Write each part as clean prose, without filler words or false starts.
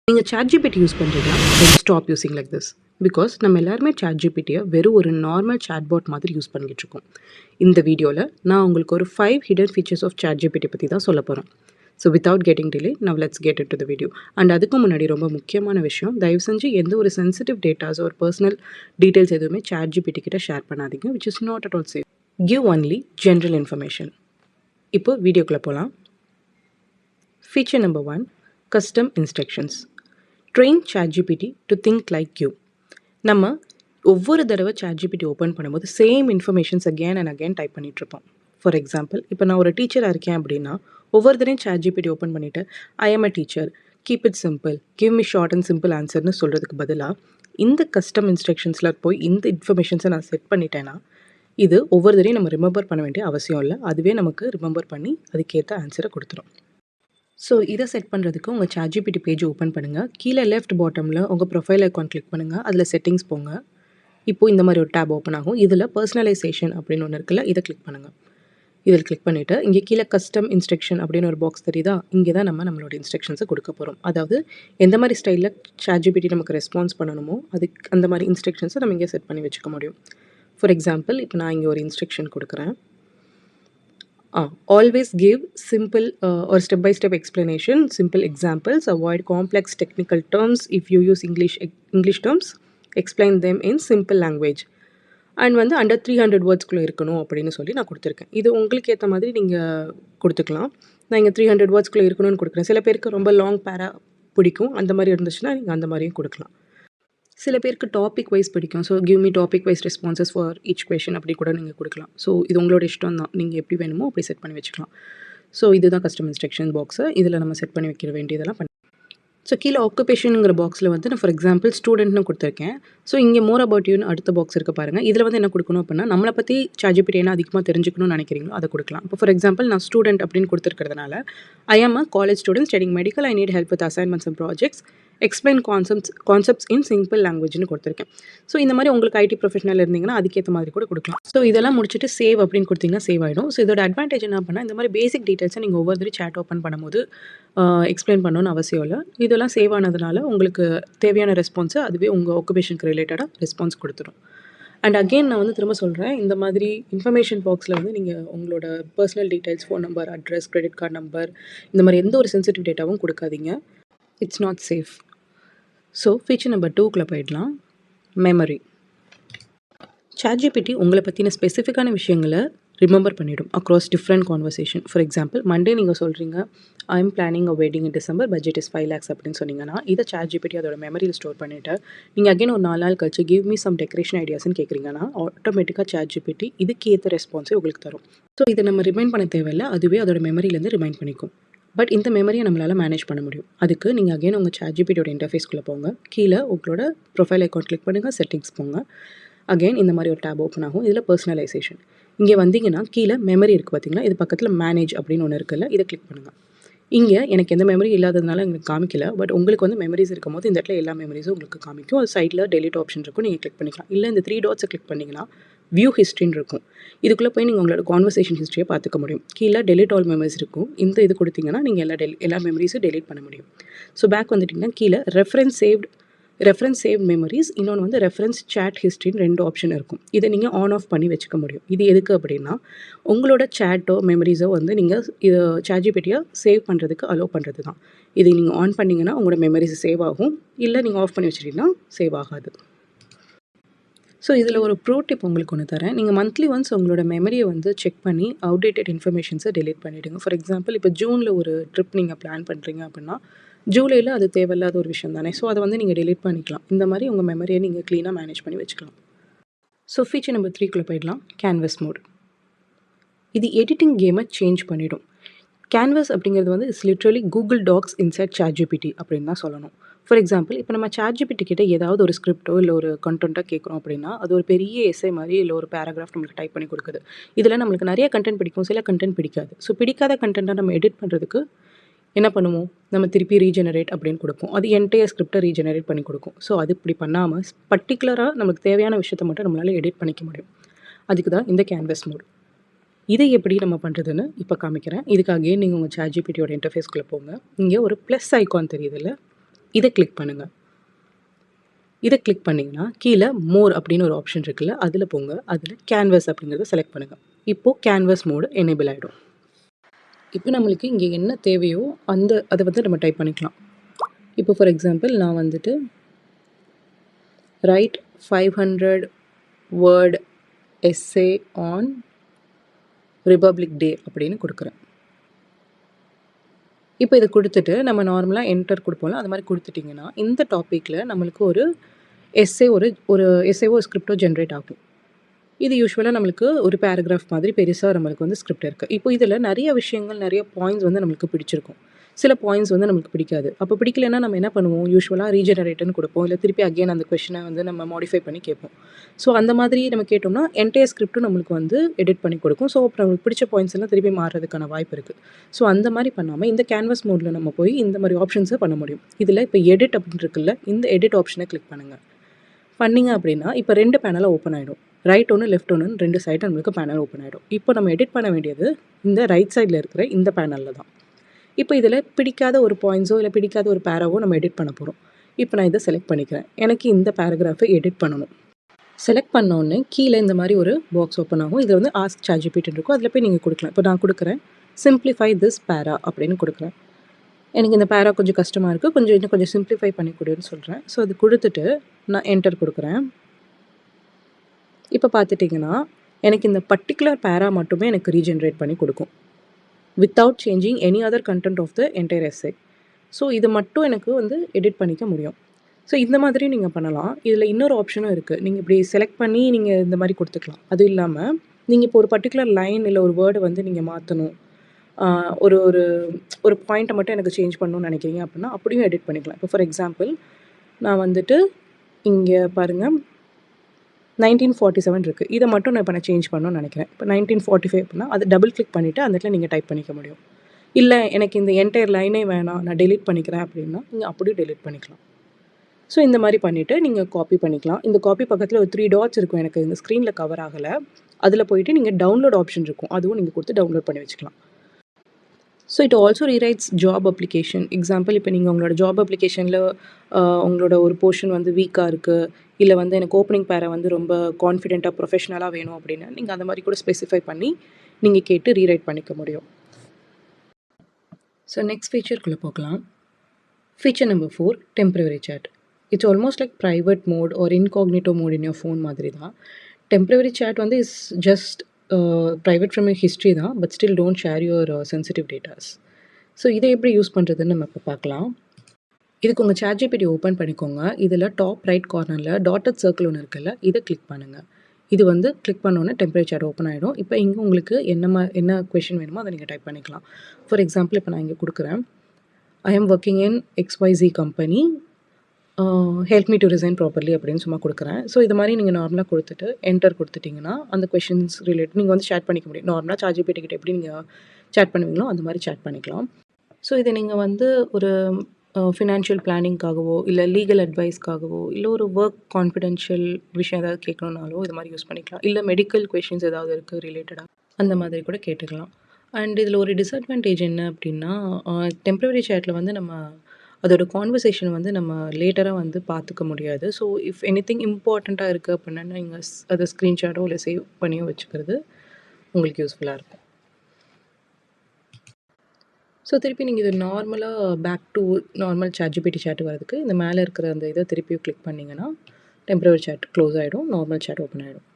நீங்கள் ChatGPT use பண்ணுறீங்களா? Then stop using like this. Because நம்ம எல்லாருமே ChatGPTயை வெறும் ஒரு நார்மல் சாட்பாட் மாதிரி யூஸ் பண்ணிக்கிட்டு இருக்கோம். இந்த வீடியோவில் நான் உங்களுக்கு ஒரு 5 ஹிடன் ஃபீச்சர்ஸ் ஆஃப் ChatGPT பற்றி தான் சொல்ல போகிறேன். So without getting delay now let's get into the video. And அதுக்கு முன்னாடி ரொம்ப முக்கியமான விஷயம், தயவு செஞ்சு எந்த ஒரு சென்சிட்டிவ் டேட்டாஸ் ஒரு பர்சனல் டீட்டெயில்ஸ் எதுவுமே ChatGPT கிட்ட ஷேர் பண்ணாதீங்க, which is not at all safe. Give only general information. இப்போ வீடியோக்குள்ளே போகலாம். Feature number 1, custom instructions. Train ChatGPT to think like you. நம்ம ஒவ்வொரு தடவை ChatGPT ஓப்பன் பண்ணும்போது same informations again and again type பண்ணிகிட்ருப்போம். For example, இப்போ நான் ஒரு டீச்சராக இருக்கேன் அப்படின்னா ஒவ்வொரு தடையும் ChatGPT ஓப்பன் பண்ணிவிட்டு I am a teacher, keep it simple, give me short and simple ஆன்சர்னு சொல்கிறதுக்கு பதிலாக இந்த கஸ்டம் இன்ஸ்ட்ரக்ஷன்ஸில் போய் இந்த இன்ஃபர்மேஷன்ஸை நான் செட் பண்ணிட்டேன்னா இது ஒவ்வொரு தடையும் நம்ம ரிமெம்பர் பண்ண வேண்டிய அவசியம் இல்லை. அதுவே நமக்கு ரிமெம்பர் பண்ணி அதுக்கேற்ற ஆன்சரை கொடுத்துரும். ஸோ இதை செட் பண்ணுறதுக்கு உங்கள் ChatGPT பேஜ் ஓப்பன் பண்ணுங்கள். கீழே லெஃப்ட் பாட்டமில் உங்கள் ப்ரொஃபைல் ஐக்கான் கிளிக் பண்ணுங்கள். அதில் செட்டிங்ஸ் போங்க. இப்போது இந்த மாதிரி ஒரு டேப் ஓப்பன் ஆகும். இதில் பர்சனலைசேஷன் அப்படின்னு ஒன்று இருக்குல்ல, இதை கிளிக் பண்ணுங்கள். இதில் கிளிக் பண்ணிவிட்டு இங்கே கீழே கஸ்டம் இன்ஸ்ட்ரக்ஷன் அப்படின்னு ஒரு பாக்ஸ் தெரியுதா? இங்கே தான் நம்மளோட இன்ஸ்ட்ரக்ஷன்ஸை கொடுக்க போகிறோம். அதாவது எந்த மாதிரி ஸ்டைலில் ChatGPT நமக்கு ரெஸ்பான்ஸ் பண்ணணுமோ அதுக்கு அந்த மாதிரி இன்ஸ்ட்ரக்ஷன்ஸை நம்ம இங்கே செட் பண்ணி வச்சுக்க முடியும். ஃபார் எக்ஸாம்பிள், இப்போ நான் இங்கே ஒரு இன்ஸ்ட்ரக்ஷன் கொடுக்குறேன். Always give simple or step-by-step explanation, simple examples, avoid complex technical terms. If you use English terms, explain them in simple language. And வந்து அண்டர் 300 வேர்ட்ஸ்குள்ளே இருக்கணும் அப்படின்னு சொல்லி நான் கொடுத்துருக்கேன். இது உங்களுக்கு ஏற்ற மாதிரி நீங்கள் கொடுத்துக்கலாம். நான் இங்கே 300 வேர்ட்ஸ்குள்ளே இருக்கணும்னு கொடுக்குறேன். சில பேருக்கு ரொம்ப லாங் பேரா பிடிக்கும். அந்த மாதிரி இருந்துச்சுன்னா நீங்கள் அந்த மாதிரியும் கொடுக்கலாம். சில பேருக்கு டாபிக் வைஸ் பிடிக்கும். So give me topic wise responses for each question அப்படி கூட நீங்கள் கொடுக்கலாம். ஸோ இது உங்களோட இஷ்டம் தான். நீங்கள் எப்படி வேணுமோ அப்படி செட் பண்ணி வச்சுக்கலாம். ஸோ இதுதான் கஸ்டம் இன்ஸ்ட்ரக்ஷன் பாக்ஸு. இதில் நம்ம செட் பண்ணி வைக்கிற வேண்டியதெல்லாம் பண்ணி. ஸோ கீழே ஆக்குபேஷனுங்கிற பாக்ஸில் வந்து நான் ஃபார் எக்ஸாம்பிள் ஸ்டூடெண்ட்னு கொடுத்துருக்கேன். ஸோ இங்கே மோர் அபவுட் யூன்னு அடுத்த பாக்ஸ் இருக்க பாருங்கள். இதில் வந்து என்ன கொடுக்கணும் அப்படின்னா நம்மளை பற்றி ChatGPT என்ன அதிகமாக தெரிஞ்சுக்கணும்னு நினைக்கிறீங்களோ அதை கொடுக்கலாம். இப்போ ஃபார் எக்ஸாம்பிள் நான் ஸ்டூடெண்ட் அப்படின்னு கொடுத்துருக்கிறதுனால I am a college student studying medical, I need help with assignments and projects, explain concepts in simple லாங்குவேஜ்னு கொடுத்துருக்கேன். ஸோ இந்த மாதிரி உங்களுக்கு ஐடி ப்ரொஃபஷனல் இருந்தீங்கன்னா அதுக்கேற்ற மாதிரி கூட கொடுக்கலாம். ஸோ இதெல்லாம் முடிச்சுட்டு சேவ் அப்படின்னு கொடுத்தீங்கன்னா சேவ் ஆகிடும். ஸோ இதோட அட்வான்டேஜ் என்ன பண்ணால் இந்த மாதிரி பேசிக் டீட்டெயில்ஸை நீங்கள் ஒவ்வொரு சேட் ஓப்பன் பண்ணும்போது எக்ஸ்பிளைன் பண்ணணும்னு அவசியம் இல்லை. இதெல்லாம் சேவ் ஆனதுனால உங்களுக்கு தேவையான ரெஸ்பான்ஸை அதுவே உங்கள் ஆக்குபேஷனுக்கு ரிலேட்டடாக ரெஸ்பான்ஸ் கொடுத்துரும். அண்ட் அகெயின் நான் வந்து திரும்ப சொல்கிறேன், இந்த மாதிரி இன்ஃபர்மேஷன் பாக்ஸில் வந்து நீங்கள் உங்களோட personal details, phone number, address, credit card number, இந்த மாதிரி எந்த ஒரு சென்சிட்டிவ் டேட்டாவும் கொடுக்காதீங்க. It's not safe. So feature number 2க்குள்ளே போயிடலாம். மெமரி. ChatGPT உங்களை பற்றின ஸ்பெசிஃபிக்கான விஷயங்களை ரிமெம்பர் பண்ணிவிடும் across different conversation. For example, Monday நீங்கள் சொல்கிறீங்க I am planning a wedding in December, budget is 5 lakhs அப்படின்னு சொன்னீங்கன்னா இதை ChatGPT அதோட மெமரியில் ஸ்டோர் பண்ணிவிட்டு நீங்கள் அகைன் ஒரு 4 நாள் கழிச்சு கிவ் மீ சம் டெக்கரேஷன் ஐடியாஸ்ன்னு கேட்குறீங்கன்னா ஆட்டோமேட்டிக்காக ChatGPT இதுக்கு ஏற்ற ரெஸ்பான்ஸை உங்களுக்கு தரும். ஸோ இதை நம்ம ரிமைண்ட் பண்ண தேவையில்லை, அதுவே அதோட மெமரியிலேருந்து ரிமைண்ட் பண்ணிக்கும். பட் இந்த மெமரியை நம்மளால் மேனேஜ் பண்ண முடியும். அதுக்கு நீங்கள் அகைன் உங்கள் ChatGPTயோட இன்டர்ஃபேஸ்க்குள்ளே போங்க. கீழே உங்களோட ப்ரொஃபைல் ஐக்கான் கிளிக் பண்ணுங்கள், செட்டிங்ஸ் போங்க. அகைன் இந்த மாதிரி ஒரு டேப் ஓப்பன் ஆகும். இதில் பர்சனலைசேஷன். இங்கே வந்தீங்கன்னா கீழே மெமரி இருக்குது பார்த்தீங்களா, இது பக்கத்தில் மேனேஜ் அப்படின்னு ஒன்று இருக்குல்ல, இதை கிளிக் பண்ணுங்கள். இங்கே எனக்கு எந்த மெமரி இல்லாததுனால எனக்கு காமிக்கல. பட் உங்களுக்கு வந்து மெமரிஸ் இருக்கும் போது இந்த இடத்துல எல்லா மெமரிஸும் உங்களுக்கு காமிக்கும். அது சைடில் டெலிட் ஆப்ஷன் இருக்கும், நீங்கள் கிளிக் பண்ணிக்கலாம். இல்லை இந்த 3 டாட்ஸை கிளிக் பண்ணிங்கன்னா வியூ ஹிஸ்ட்ரின்னு இருக்கும். இதுக்குள்ளே போய் நீங்கள் உங்களோட கான்வர்சேஷன் ஹிஸ்ட்ரியை பார்த்துக்க முடியும். கீழே டெலிட் ஆல் மெமரிஸ் இருக்கும். இந்த இது கொடுத்தீங்கன்னா நீங்கள் எல்லா மெமரிஸும் டெலிட் பண்ண முடியும். ஸோ பேக் வந்துட்டிங்கன்னா கீழே ரெஃபரன்ஸ் சேவ் மெமரிஸ், இன்னொன்று வந்து ரெஃபரன்ஸ் சேட் ஹிஸ்ட்ரின்னு 2 ஆப்ஷன் இருக்கும். இதை நீங்கள் ஆன் ஆஃப் பண்ணி வச்சுக்க முடியும். இது எதுக்கு அப்படின்னா உங்களோட சேட்டோ மெமரிஸோ வந்து நீங்கள் இது ChatGPTயை சேவ் பண்ணுறதுக்கு அலோவ் பண்ணுறது தான். இது நீங்கள் ஆன் பண்ணிங்கன்னா உங்களோட மெமரிஸ் சேவ் ஆகும். இல்லை நீங்கள் ஆஃப் பண்ணி வச்சுட்டிங்கன்னா சேவ் ஆகாது. ஸோ இதில் ஒரு ப்ரோ டிப் உங்களுக்கு ஒன்று தரேன். நீங்கள் மந்த்லி ஒன்ஸ் உங்களோட மெமரியை வந்து செக் பண்ணி அவுடேட்டட் இன்ஃபர்மேஷன்ஸை டெலிட் பண்ணிவிடுங்க. ஃபார் எக்ஸாம்பிள், இப்போ ஜூனில் ஒரு ட்ரிப் நீங்கள் பிளான் பண்ணுறீங்க அப்படின்னா ஜூலையில் அது தேவையில்லாத ஒரு விஷயம் தானே. ஸோ அதை வந்து நீங்கள் டெலிட் பண்ணிக்கலாம். இந்த மாதிரி உங்கள் மெமரியை நீங்கள் க்ளீனாக மேனேஜ் பண்ணி வச்சுக்கலாம். ஸோ ஃபீச்சர் நம்பர் 3க்குள்ளே போயிடலாம். Canvas mode. இது எடிட்டிங் கேமை சேஞ்ச் பண்ணிவிடும். கேன்வஸ் அப்படிங்கிறது வந்து it's literally Google Docs inside ChatGPT அப்படின்னு தான் சொல்லணும். ஃபார் எக்ஸாம்பிள், இப்போ நம்ம ChatGPT கிட்ட ஏதாவது ஒரு ஸ்கிரிப்டோ இல்லை ஒரு கண்டென்ட்டோ கேட்குறோம் அப்படின்னா அது ஒரு பெரிய எஸ்ஸே மாதிரி இல்லை ஒரு பேராகிராஃப் நம்மளுக்கு டைப் பண்ணி கொடுக்குது. இதில் நம்மளுக்கு நிறைய கண்டென்ட் பிடிக்கும், சில கண்டென்ட் பிடிக்காது. ஸோ பிடிக்காத கண்டென்ட்டை நம்ம எடிட் பண்ணுறதுக்கு என்ன பண்ணுவோம், நம்ம திருப்பி ரீஜெனரேட் அப்படின்னு கொடுப்போம். அது என்டையர் ஸ்கிரிப்டை ரீஜெனரேட் பண்ணி கொடுக்கும். ஸோ அது இப்படி பண்ணாமல் பர்டிகுலராக நமக்கு தேவையான விஷயத்தை மட்டும் நம்மளால் எடிட் பண்ணிக்க முடியும். அதுக்கு தான் இந்த கேன்வஸ் மோட். இதை எப்படி நம்ம பண்ணுறதுன்னு இப்போ காமிக்கிறேன். இதுக்காகவே நீங்கள் உங்கள் ChatGPTயோட இன்டர்ஃபேஸ்க்குள்ளே போங்க. இங்கே ஒரு ப்ளஸ் ஐக்கான் தெரியுதுல்ல, இதை கிளிக் பண்ணுங்கள். இதை கிளிக் பண்ணிங்கன்னா கீழே மோர் அப்படின்னு ஒரு ஆப்ஷன் இருக்குல்ல, அதில் போங்க. அதில் கேன்வஸ் அப்படிங்கிறத செலக்ட் பண்ணுங்கள். இப்போது கேன்வஸ் மோடு எனேபிள் ஆகிடும். இப்போ நம்மளுக்கு இங்கே என்ன தேவையோ அதை வந்து நம்ம டைப் பண்ணிக்கலாம். இப்போ ஃபார் எக்ஸாம்பிள் நான் வந்துட்டு write 500 word essay on Republic Day அப்படின்னு கொடுக்குறேன். இப்போ இதை கொடுத்துட்டு நம்ம நார்மலாக என்டர் கொடுப்போம்ல, அது மாதிரி கொடுத்துட்டிங்கன்னா இந்த டாப்பிக்கில் நம்மளுக்கு ஒரு எஸ்ஏவோ ஸ்கிரிப்டோ ஜென்ரேட் ஆகும். இது யூஸ்வலாக நம்மளுக்கு ஒரு பேராகிராஃப் மாதிரி பெருசாக நம்மளுக்கு வந்து ஸ்கிரிப்ட் இருக்குது. இப்போ இதில் நிறைய விஷயங்கள், நிறைய பாயிண்ட்ஸ் வந்து நம்மளுக்கு பிடிச்சிருக்கும். சில பாயிண்ட்ஸ் வந்து நம்மளுக்கு பிடிக்காது. அப்போ பிடிக்கலன்னா நம்ம என்ன பண்ணுவோம், யூஸ்வலாக ரீஜெனரேட்னு கொடுப்போம். இல்லை திருப்பி அகெயின் அந்த கொஷினை வந்து நம்ம மாடிஃபை பண்ணி கேட்போம். ஸோ அந்த மாதிரி நம்ம கேட்டோம்னா என்டையர் ஸ்கிரிப்ட்டும் நம்மளுக்கு வந்து எடிட் பண்ணி கொடுக்கும். ஸோ அப்புறம் நம்மளுக்கு பிடிச்ச பாயிண்ட்ஸ் எல்லாம் திருப்பி மாறுறதுக்கான வாய்ப்பு இருக்குது. ஸோ அந்த மாதிரி பண்ணாமல் இந்த கேன்வஸ் மோடில் நம்ம போய் இந்த மாதிரி ஆப்ஷன்ஸை பண்ண முடியும். இதில் இப்போ எடிட் அப்படின்னு இருக்குல்ல, இந்த எடிட் ஆப்ஷனை கிளிக் பண்ணுங்கள். பண்ணிங்க அப்படின்னா இப்போ 2 பேனலாக ஓப்பன் ஆகிடும். ரைட் ஒன்று, லெஃப்ட் ஒன்று, 2 சைடு நம்மளுக்கு பேனல் ஓப்பன் ஆகிடும். இப்போ நம்ம எடிட் பண்ண வேண்டியது இந்த ரைட் சைடில் இருக்கிற இந்த பேனலில் தான். இப்போ இதில் பிடிக்காத ஒரு பாயிண்ட்ஸோ இல்லை பிடிக்காத ஒரு பேராவோ நம்ம எடிட் பண்ண போகிறோம். இப்போ நான் இதை செலக்ட் பண்ணிக்கிறேன். எனக்கு இந்த பேராகிராஃபை எடிட் பண்ணணும். செலக்ட் பண்ணோன்னே கீழே இந்த மாதிரி ஒரு பாக்ஸ் ஓப்பன் ஆகும். இதில் வந்து ஆஸ்க் ChatGPT இருக்கும். அதில் போய் நீங்கள் கொடுக்கலாம். இப்போ நான் கொடுக்குறேன் சிம்பிளிஃபை திஸ் பேரா அப்படின்னு கொடுக்குறேன். எனக்கு இந்த பேரா கொஞ்சம் கஷ்டமாக இருக்குது, இன்னும் கொஞ்சம் சிம்பிளிஃபை பண்ணி கொடுன்னு சொல்கிறேன். ஸோ அது கொடுத்துட்டு நான் என்டர் கொடுக்குறேன். இப்போ பார்த்துட்டிங்கன்னா எனக்கு இந்த பர்டிகுலர் பேரா மட்டுமே எனக்கு ரீஜென்ரேட் பண்ணி கொடுக்கும் without changing any other content of the entire essay. So இது மட்டும் எனக்கு வந்து எடிட் பண்ணிக்க முடியும். ஸோ இந்த மாதிரி நீங்கள் பண்ணலாம். இதில் இன்னொரு ஆப்ஷனும் இருக்குது. நீங்கள் இப்படி செலக்ட் பண்ணி நீங்கள் இந்த மாதிரி கொடுத்துக்கலாம். அதுவும் இல்லாமல் நீங்கள் இப்போ ஒரு பர்டிகுலர் லைன் இல்லை ஒரு வேர்டை வந்து நீங்கள் மாற்றணும், ஒரு ஒரு ஒரு பாயிண்ட்டை மட்டும் எனக்கு சேஞ்ச் பண்ணணும்னு நினைக்கிறீங்க அப்படின்னா அப்படியும் எடிட் பண்ணிக்கலாம். இப்போ ஃபார் எக்ஸாம்பிள் நான் வந்துட்டு இங்கே பாருங்கள் 1947 இருக்குது. இதை மட்டும் நான் இப்போ சேஞ்ச் பண்ணணும்னு நினைக்கிறேன். இப்போ 1945 அப்படின்னா அதை டபுள் கிளிக் பண்ணிவிட்டு அந்த இடத்துல நீங்கள் டைப் பண்ணிக்க முடியும். இல்லை எனக்கு இந்த என்டையர் லைனே வேணாம், நான் டெலீட் பண்ணிக்கிறேன் அப்படின்னா நீங்கள் அப்படியும் டெலீட் பண்ணிக்கலாம். ஸோ இந்த மாதிரி பண்ணிவிட்டு நீங்கள் காப்பி பண்ணிக்கலாம். இந்த காப்பி பக்கத்தில் ஒரு 3 டாட்ஸ் இருக்கும். எனக்கு இந்த ஸ்க்ரீனில் கவர் ஆகலை. அதில் போயிட்டு நீங்கள் டவுன்லோட் ஆப்ஷன் இருக்கும், அதுவும் நீங்கள் கொடுத்து டவுன்லோட் பண்ணி வச்சுக்கலாம். So it also rewrites job application. Example இப்போ நீங்கள் உங்களோட ஜாப் அப்ளிகேஷனில் உங்களோட ஒரு போர்ஷன் வந்து வீக்காக இருக்குது, இல்லை வந்து எனக்கு ஓப்பனிங் பேரை வந்து ரொம்ப கான்ஃபிடென்ட்டாக ப்ரொஃபஷ்னலாக வேணும் அப்படின்னா நீங்கள் அந்த மாதிரி கூட ஸ்பெசிஃபை பண்ணி நீங்கள் கேட்டு ரீரைட் பண்ணிக்க முடியும். ஸோ நெக்ஸ்ட் ஃபீச்சருக்குள்ளே போகலாம். Feature number 4, temporary chat. It's almost like private mode ஒரு incognito mode in your phone மாதிரி தான். டெம்பரவரி சேட் வந்து is just private from your history தான், but still don't share your sensitive datas. So இதை எப்படி use பண்ணுறதுன்னு நம்ம இப்போ பார்க்கலாம். இதுக்கு உங்கள் ChatGPT ஓப்பன் பண்ணிக்கோங்க. இதில் டாப் ரைட் கார்னரில் டாட்டட் சர்க்கிள் ஒன்று இருக்குல்ல, இதை கிளிக் பண்ணுங்கள். இது வந்து கிளிக் பண்ணோன்னே டெம்பரரி சேட் ஓப்பன் ஆகிடும். இப்போ இங்கே உங்களுக்கு என்ன கொஷின் வேணுமோ அதை நீங்கள் டைப் பண்ணிக்கலாம். ஃபார் எக்ஸாம்பிள் இப்போ நான் இங்கே கொடுக்குறேன், I am working in XYZ company, help me to resign properly அப்படின்னு சும்மா கொடுக்குறேன். ஸோ இது மாதிரி நீங்கள் நார்மலாக கொடுத்துட்டு என்டர் கொடுத்துட்டிங்கன்னா அந்த கொஷின்ஸ் ரிலேட்டட் நீங்கள் வந்து சேட் பண்ணிக்க முடியும். நார்மலாக ChatGPT கிட்ட எப்படி நீங்கள் சேட் பண்ணுவீங்களோ அந்த மாதிரி சேட் பண்ணிக்கலாம். ஸோ இதை நீங்கள் வந்து ஒரு ஃபினான்ஷியல் பிளானிங்காகவோ இல்லை லீகல் அட்வைஸ்க்காகவோ இல்லை ஒரு ஒர்க் கான்ஃபிடென்ஷியல் விஷயம் ஏதாவது கேட்கணுன்னாலோ இது மாதிரி யூஸ் பண்ணிக்கலாம். இல்லை மெடிக்கல் கொஷின்ஸ் ஏதாவது இருக்குது ரிலேட்டடாக அந்த மாதிரி கூட கேட்டுக்கலாம். அண்ட் இதில் ஒரு டிஸ்அட்வான்டேஜ் என்ன அப்படின்னா, டெம்பரவரி சேட்டில் வந்து நம்ம அதோட கான்வர்சேஷன் வந்து நம்ம லேட்டராக வந்து பார்த்துக்க முடியாது. ஸோ இஃப் எனிதிங் இம்பார்ட்டண்ட்டாக இருக்குது அப்படின்னா நீங்கள் அதை ஸ்க்ரீன்ஷாட்டோ இல்லை சேவ் பண்ணியோ வச்சுக்கிறது உங்களுக்கு யூஸ்ஃபுல்லாக இருக்கும். ஸோ திருப்பி நீங்கள் இது நார்மலாக back to normal ChatGPT chat வரதுக்கு இந்த மேலே இருக்கிற அந்த இதை திருப்பியும் கிளிக் பண்ணிங்கன்னா டெம்பரவரி சேட் க்ளோஸ் ஆகிடும், நார்மல் சேட் ஓப்பன் ஆகிடும்.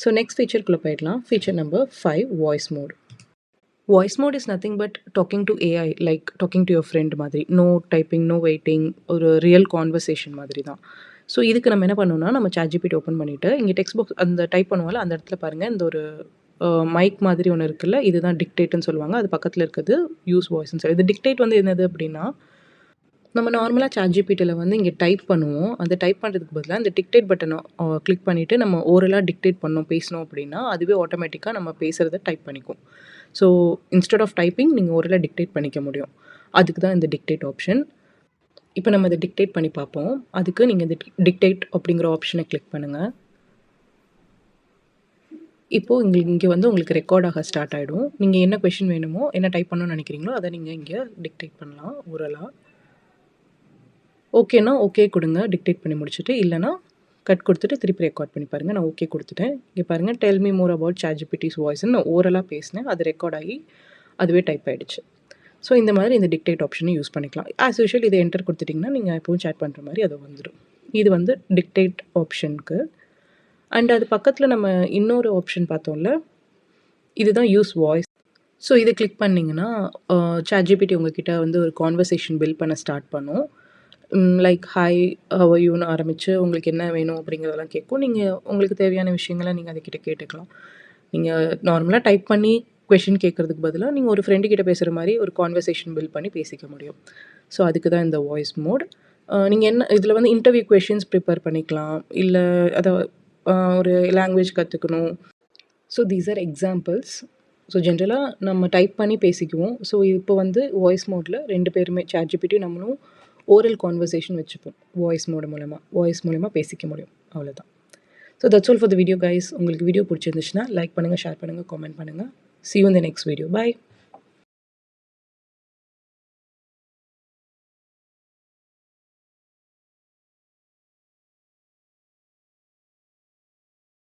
ஸோ நெக்ஸ்ட் ஃபீச்சருக்குள்ளே போயிடலாம். Feature number 5, voice mode. Voice mode is nothing but talking to AI, like talking to your friend மாதிரி. நோ டைப்பிங், நோ வெயிட்டிங், ஒரு ரியல் கான்வர்சேஷன் மாதிரி தான். So இதுக்கு நம்ம என்ன பண்ணோம்னா, நம்ம ChatGPT ஓப்பன் பண்ணிவிட்டு இங்கே டெக்ஸ்ட் பாக்ஸ் அந்த டைப் பண்ணுவோம்ல, அந்த இடத்துல பாருங்கள் இந்த ஒரு மைக் மாதிரி ஒன்று இருக்குல்ல, இதுதான் டிக்டேட்னு சொல்லுவாங்க. அது பக்கத்தில் இருக்கிறது யூஸ் வாய்ஸ்ன்னு சொல்லி. இது டிக்டேட் வந்து என்னது அப்படின்னா, நம்ம நார்மலாக ChatGPTயில் வந்து இங்கே டைப் பண்ணுவோம். அந்த டைப் பண்ணுறதுக்கு பதிலாக இந்த டிக்டேட் பட்டனை கிளிக் பண்ணிவிட்டு நம்ம ஓரலாக டிக்டேட் பண்ணோம் பேசணும் அப்படின்னா அதுவே ஆட்டோமேட்டிக்காக நம்ம பேசுகிறத டைப் பண்ணிக்கும். ஸோ இன்ஸ்டெட் ஆஃப் டைப்பிங் நீங்கள் ஓரலாக டிக்டேட் பண்ணிக்க முடியும். அதுக்கு தான் இந்த டிக்டேட் ஆப்ஷன். இப்போ நம்ம இதை டிக்டேட் பண்ணி பார்ப்போம். அதுக்கு நீங்கள் இந்த டிக்டேட் அப்படிங்கிற ஆப்ஷனை கிளிக் பண்ணுங்கள். இப்போது இங்கே வந்து உங்களுக்கு ரெக்கார்ட் ஆக ஸ்டார்ட் ஆகிடும். நீங்கள் என்ன கொஷின் வேணுமோ, என்ன டைப் பண்ணணும்னு நினைக்கிறீங்களோ அதை நீங்கள் இங்கே டிக்டேட் பண்ணலாம் ஓரலாக. ஓகேன்னா ஓகே கொடுங்க டிக்டேட் பண்ணி முடிச்சுட்டு. இல்லைனா கட் கொடுத்துட்டு திருப்பி ரெக்கார்ட் பண்ணி பாருங்கள். நான் ஓகே கொடுத்துட்டேன். இங்கே பாருங்கள், tell me more about ChatGPT's வாய்ஸ்ன்னு நான் ஓரலாக பேசினேன். அது ரெக்கார்ட் ஆகி அதுவே டைப் ஆகிடுச்சு. ஸோ இந்த மாதிரி இந்த டிக்டேட் ஆப்ஷனை யூஸ் பண்ணிக்கலாம். ஆஸ் யூஷுவல் இதை என்டர் கொடுத்துட்டிங்கன்னா நீங்கள் எப்பவும் சேட் பண்ணுற மாதிரி அது வந்துடும். இது வந்து டிக்டேட் ஆப்ஷனுக்கு. அண்ட் அது பக்கத்தில் நம்ம இன்னொரு ஆப்ஷன் பார்த்தோம்ல, இதுதான் யூஸ் வாய்ஸ். ஸோ இதை கிளிக் பண்ணிங்கன்னா ChatGPT உங்ககிட்ட வந்து ஒரு கான்வர்சேஷன் பில்ட் பண்ண ஸ்டார்ட் பண்ணும். லைக் ஹாய் ஹவ் ஆர் யூன்னு ஆரம்பித்து உங்களுக்கு என்ன வேணும் அப்படிங்கிறதெல்லாம் கேட்கும். நீங்கள் உங்களுக்கு தேவையான விஷயங்களை நீங்கள் அதுக்கிட்ட கேட்டுக்கலாம். நீங்கள் நார்மலாக டைப் பண்ணி கொஷின் கேட்குறதுக்கு பதிலாக நீங்கள் ஒரு ஃப்ரெண்டு கிட்ட பேசுகிற மாதிரி ஒரு கான்வர்சேஷன் பில்ட் பண்ணி பேசிக்க முடியும். ஸோ அதுக்கு தான் இந்த வாய்ஸ் மோட். நீங்கள் என்ன இதில் வந்து இன்டர்வியூ கொஷின்ஸ் ப்ரிப்பேர் பண்ணிக்கலாம். இல்லை அதை ஒரு லாங்குவேஜ் கற்றுக்கணும். So these are examples. So ஜென்ரலாக நம்ம டைப் பண்ணி பேசிக்குவோம். ஸோ இப்போ வந்து வாய்ஸ் மோடில் 2 பேருமே ChatGPT நம்மளும் ஓரல் கான்வர்சேஷன் வச்சுப்போம். வாய்ஸ் மூலமாக பேசிக்க முடியும். அவ்வளோதான். So that's all for the video guys. உங்களுக்கு வீடியோ பிடிச்சிருந்துச்சுன்னா லைக் பண்ணுங்கள், ஷேர் பண்ணுங்கள், காமெண்ட் பண்ணுங்கள். See you in the next video. Bye.